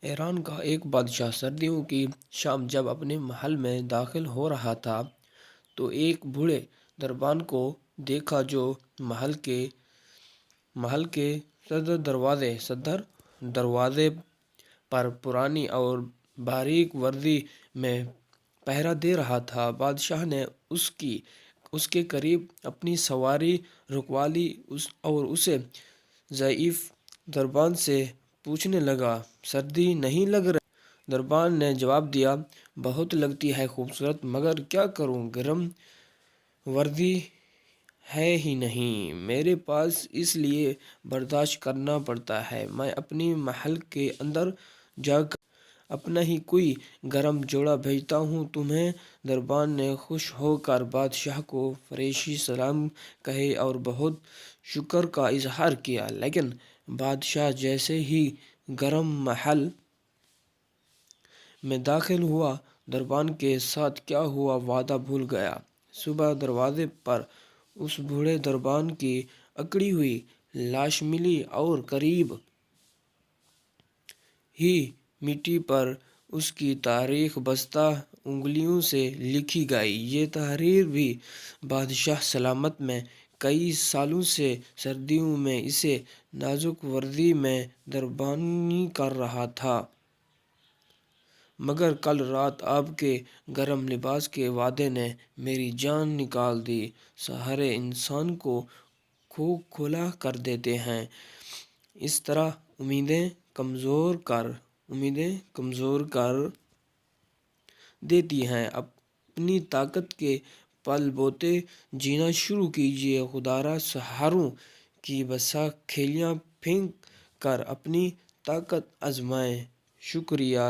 ایران کا ایک بادشاہ سردیوں کی شام جب اپنے محل میں داخل ہو رہا تھا تو ایک بوڑھے دربان کو دیکھا جو محل کے صدر دروازے پر پرانی اور باریک وردی میں پہرا دے رہا تھا۔ بادشاہ نے اس کے قریب اپنی سواری رکوا لی اور اسے ضعیف دربان سے پوچھنے لگا، سردی نہیں لگ رہی؟ دربان نے جواب دیا، بہت لگتی ہے خوبصورت، مگر کیا کروں، گرم وردی ہے ہی نہیں میرے پاس، اس لیے برداشت کرنا پڑتا ہے۔ میں اپنی محل کے اندر جا کر اپنا ہی کوئی گرم جوڑا بھیجتا ہوں تمہیں۔ دربان نے خوش ہو کر بادشاہ کو فریشی سلام کہے اور بہت شکر کا اظہار کیا، لیکن بادشاہ جیسے ہی گرم محل میں داخل ہوا، دربان کے ساتھ کیا ہوا وعدہ بھول گیا۔ صبح دروازے پر اس بوڑھے دربان کی اکڑی ہوئی لاش ملی اور قریب ہی مٹی پر اس کی تاریخ بستہ انگلیوں سے لکھی گئی۔ یہ تحریر بھی بادشاہ سلامت میں کئی سالوں سے سردیوں میں اسی نازک وردی میں دربانی کر رہا تھا، مگر کل رات آپ کے گرم لباس کے وعدے نے میری جان نکال دی۔ سہارے انسان کو کھوکھلا کر دیتے ہیں، اس طرح امیدیں کمزور کر دیتی ہیں۔ اپنی طاقت کے پل بوتے جینا شروع کیجیے، خودارا سہاروں کی بسا کھلیاں پھینک کر اپنی طاقت آزمائیں۔ شکریہ